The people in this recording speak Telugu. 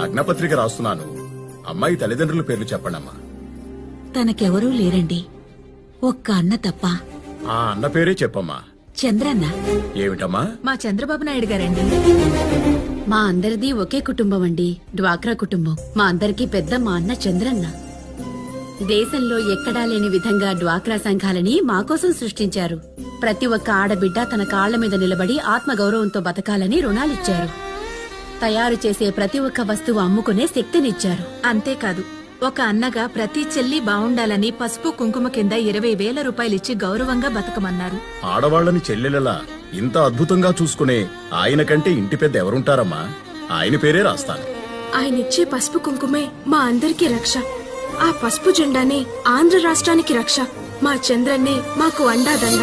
లగ్నపత్రిక రాస్తున్నాను. అమ్మాయి తల్లిదండ్రుల పేర్లు చెప్పండమ్మా. తనకెవరూ లేరండి, ఒక్క అన్న తప్ప. ఆ అన్న పేరే చెప్పమ్మా. చంద్రన్న. ఏమిటమ్మా? మా చంద్రబాబు నాయుడు గారండి. మా అందరిది ఒకే కుటుంబం అండి, డ్వాక్రా కుటుంబం. మా అందరికీ పెద్ద మా అన్న చంద్రన్న. దేశంలో ఎక్కడా లేని విధంగా డ్వాక్రా సంఘాలని మాకోసం సృష్టించారు. ప్రతి ఒక్క ఆడబిడ్డ తన కాళ్ల మీద నిలబడి ఆత్మగౌరవంతో బతకాలని రుణాలిచ్చారు. తయారు చేసే ప్రతి ఒక్క వస్తువు అమ్ముకునే శక్తినిచ్చారు. అంతేకాదు, ఒక అన్నగా ప్రతి చెల్లి బావుండాలని పసుపు కుంకుమ కింద 20,000 రూపాయలిచ్చి గౌరవంగా బతకమన్నారు. ఆడవాళ్లని చెల్లెలలా ఇంత అద్భుతంగా చూసుకునే ఆయన కంటే ఇంటి పెద్ద ఎవరుంటారమ్మా? ఆయన పేరే రాస్తాను. ఆయనిచ్చే పసుపు కుంకుమే మా అందరికీ రక్ష. ఆ పసుపు జెండానే ఆంధ్ర రాష్ట్రానికి రక్ష. మా చంద్రన్నే మాకు అండాదండ.